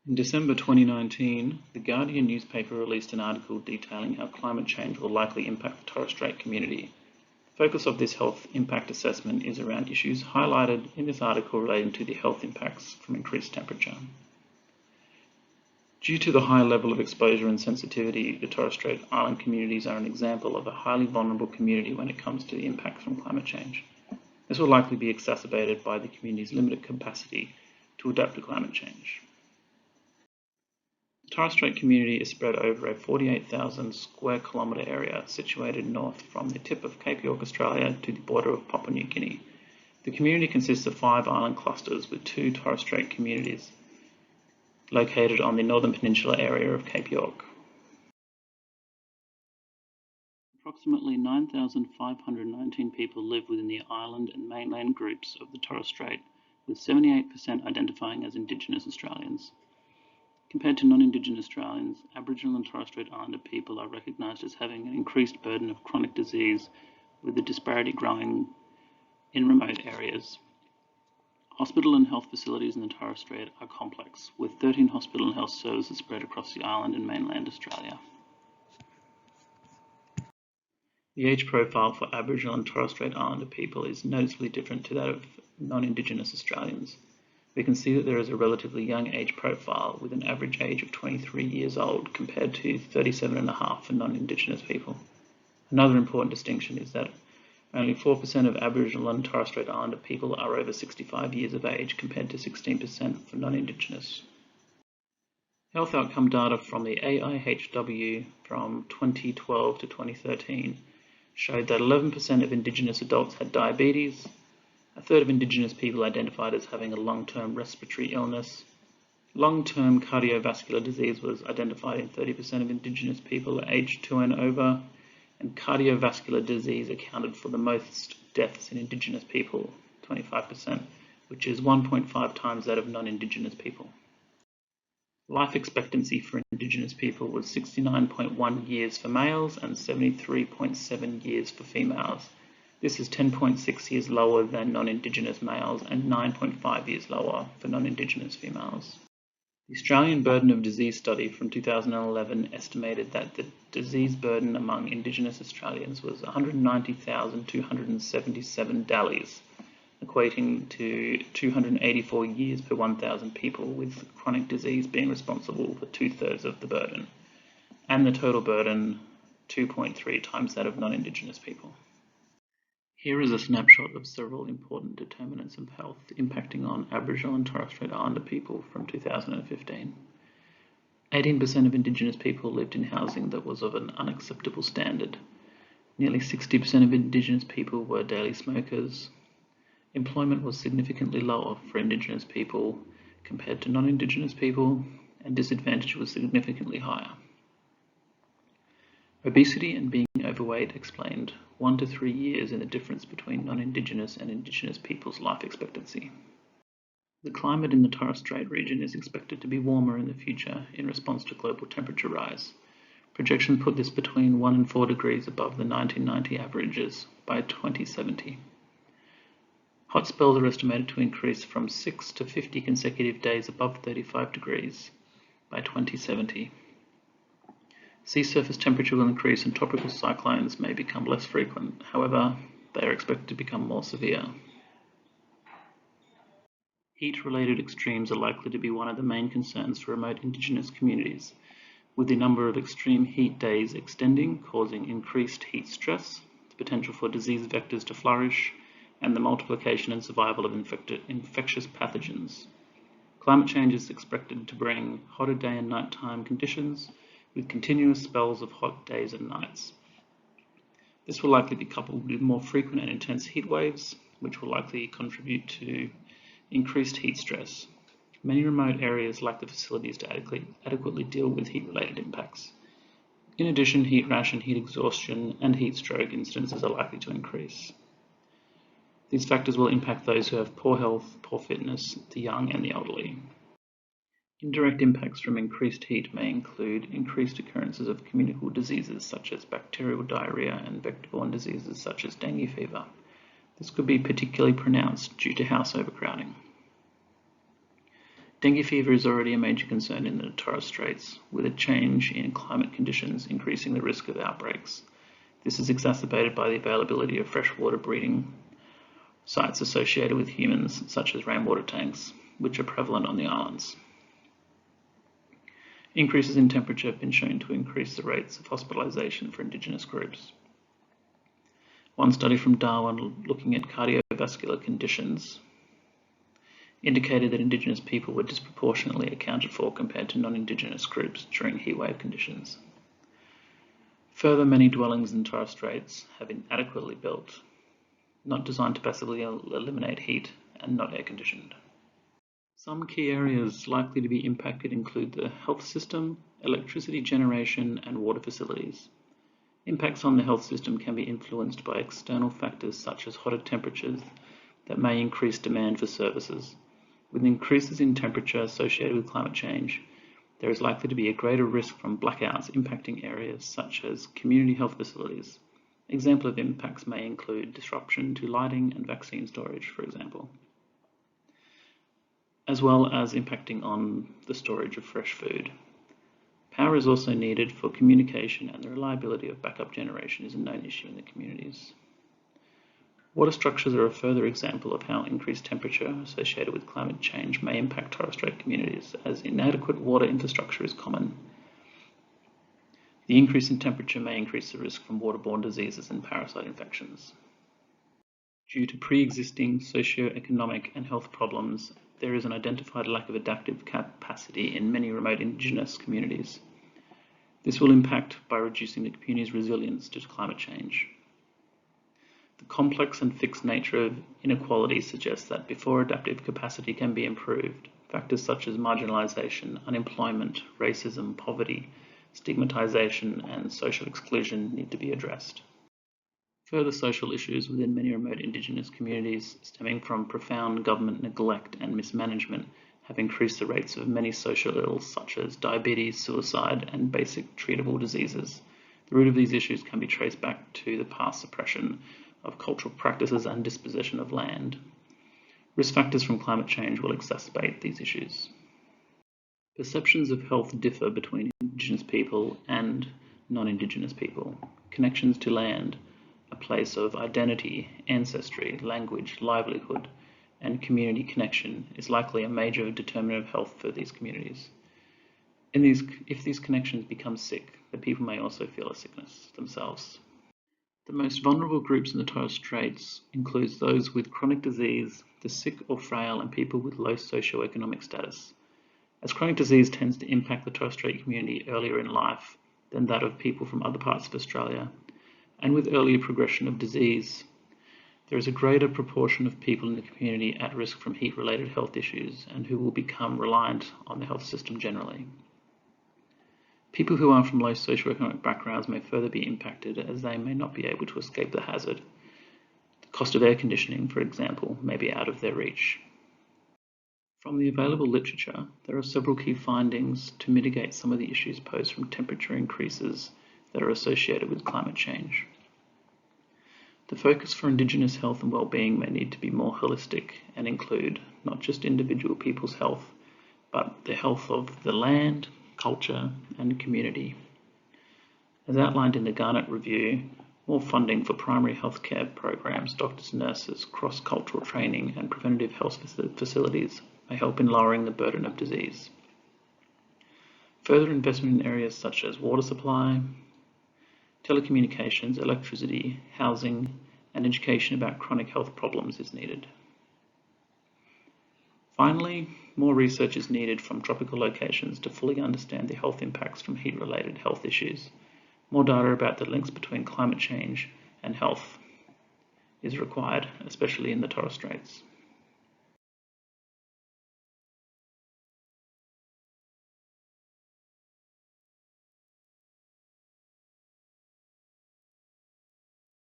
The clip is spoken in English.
In December 2019, The Guardian newspaper released an article detailing how climate change will likely impact the Torres Strait community. The focus of this health impact assessment is around issues highlighted in this article relating to the health impacts from increased temperature. Due to the high level of exposure and sensitivity, the Torres Strait Island communities are an example of a highly vulnerable community when it comes to the impacts from climate change. This will likely be exacerbated by the community's limited capacity to adapt to climate change. The Torres Strait community is spread over a 48,000 square kilometre area situated north from the tip of Cape York, Australia to the border of Papua New Guinea. The community consists of 5 island clusters with 2 Torres Strait communities located on the northern peninsula area of Cape York. Approximately 9,519 people live within the island and mainland groups of the Torres Strait, with 78% identifying as Indigenous Australians. Compared to non-Indigenous Australians, Aboriginal and Torres Strait Islander people are recognised as having an increased burden of chronic disease, with the disparity growing in remote areas. Hospital and health facilities in the Torres Strait are complex, with 13 hospital and health services spread across the island and mainland Australia. The age profile for Aboriginal and Torres Strait Islander people is noticeably different to that of non-Indigenous Australians. We can see that there is a relatively young age profile with an average age of 23 years old compared to 37.5 for non-Indigenous people. Another important distinction is that only 4% of Aboriginal and Torres Strait Islander people are over 65 years of age compared to 16% for non-Indigenous. Health outcome data from the AIHW from 2012 to 2013 showed that 11% of Indigenous adults had diabetes, a third of Indigenous people identified as having a long-term respiratory illness. Long-term cardiovascular disease was identified in 30% of Indigenous people aged 2 and over, and cardiovascular disease accounted for the most deaths in Indigenous people, 25%, which is 1.5 times that of non-Indigenous people. Life expectancy for Indigenous people was 69.1 years for males and 73.7 years for females. This is 10.6 years lower than non-Indigenous males and 9.5 years lower for non-Indigenous females. The Australian Burden of Disease study from 2011 estimated that the disease burden among Indigenous Australians was 190,277 DALYs, equating to 284 years per 1,000 people, with chronic disease being responsible for 2/3 of the burden, and the total burden 2.3 times that of non-Indigenous people. Here is a snapshot of several important determinants of health impacting on Aboriginal and Torres Strait Islander people from 2015. 18% of Indigenous people lived in housing that was of an unacceptable standard. Nearly 60% of Indigenous people were daily smokers. Employment was significantly lower for Indigenous people compared to non-Indigenous people, and disadvantage was significantly higher. Obesity and being overweight explained 1 to 3 years in the difference between non-Indigenous and Indigenous people's life expectancy. The climate in the Torres Strait region is expected to be warmer in the future in response to global temperature rise. Projections put this between 1 and 4 degrees above the 1990 averages by 2070. Hot spells are estimated to increase from 6 to 50 consecutive days above 35 degrees by 2070. Sea surface temperature will increase and tropical cyclones may become less frequent. However, they are expected to become more severe. Heat-related extremes are likely to be one of the main concerns for remote Indigenous communities, with the number of extreme heat days extending, causing increased heat stress, the potential for disease vectors to flourish, and the multiplication and survival of infectious pathogens. Climate change is expected to bring hotter day and nighttime conditions, with continuous spells of hot days and nights. This will likely be coupled with more frequent and intense heat waves, which will likely contribute to increased heat stress. Many remote areas lack the facilities to adequately deal with heat-related impacts. In addition, heat rash and heat exhaustion and heat stroke incidences are likely to increase. These factors will impact those who have poor health, poor fitness, the young and the elderly. Indirect impacts from increased heat may include increased occurrences of communicable diseases such as bacterial diarrhea and vector-borne diseases such as dengue fever. This could be particularly pronounced due to house overcrowding. Dengue fever is already a major concern in the Torres Straits, with a change in climate conditions increasing the risk of outbreaks. This is exacerbated by the availability of freshwater breeding sites associated with humans, such as rainwater tanks, which are prevalent on the islands. Increases in temperature have been shown to increase the rates of hospitalisation for Indigenous groups. One study from Darwin looking at cardiovascular conditions indicated that Indigenous people were disproportionately accounted for compared to non-Indigenous groups during heatwave conditions. Further, many dwellings in Torres Straits have been inadequately built, not designed to passively eliminate heat and not air-conditioned. Some key areas likely to be impacted include the health system, electricity generation, and water facilities. Impacts on the health system can be influenced by external factors such as hotter temperatures that may increase demand for services. With increases in temperature associated with climate change, there is likely to be a greater risk from blackouts impacting areas such as community health facilities. Examples of impacts may include disruption to lighting and vaccine storage, for example, as well as impacting on the storage of fresh food. Power is also needed for communication, and the reliability of backup generation is a known issue in the communities. Water structures are a further example of how increased temperature associated with climate change may impact Torres Strait communities, as inadequate water infrastructure is common. The increase in temperature may increase the risk from waterborne diseases and parasite infections. Due to pre-existing socio-economic and health problems, there is an identified lack of adaptive capacity in many remote Indigenous communities. This will impact by reducing the community's resilience to climate change. The complex and fixed nature of inequality suggests that before adaptive capacity can be improved, factors such as marginalisation, unemployment, racism, poverty, stigmatisation, and social exclusion need to be addressed. Further social issues within many remote Indigenous communities stemming from profound government neglect and mismanagement have increased the rates of many social ills such as diabetes, suicide, and basic treatable diseases. The root of these issues can be traced back to the past suppression of cultural practices and dispossession of land. Risk factors from climate change will exacerbate these issues. Perceptions of health differ between Indigenous people and non-Indigenous people. Connections to land, a place of identity, ancestry, language, livelihood, and community connection, is likely a major determinant of health for these communities. If these connections become sick, the people may also feel a sickness themselves. The most vulnerable groups in the Torres Straits include those with chronic disease, the sick or frail, and people with low socioeconomic status. As chronic disease tends to impact the Torres Strait community earlier in life than that of people from other parts of Australia, and with earlier progression of disease, there is a greater proportion of people in the community at risk from heat-related health issues and who will become reliant on the health system generally. People who are from low socioeconomic backgrounds may further be impacted as they may not be able to escape the hazard. The cost of air conditioning, for example, may be out of their reach. From the available literature, there are several key findings to mitigate some of the issues posed from temperature increases that are associated with climate change. The focus for Indigenous health and well-being may need to be more holistic and include not just individual people's health, but the health of the land, culture, and community. As outlined in the Garnett Review, more funding for primary healthcare programs, doctors, nurses, cross-cultural training, and preventative health facilities may help in lowering the burden of disease. Further investment in areas such as water supply, telecommunications, electricity, housing, and education about chronic health problems is needed. Finally, more research is needed from tropical locations to fully understand the health impacts from heat-related health issues. More data about the links between climate change and health is required, especially in the Torres Straits.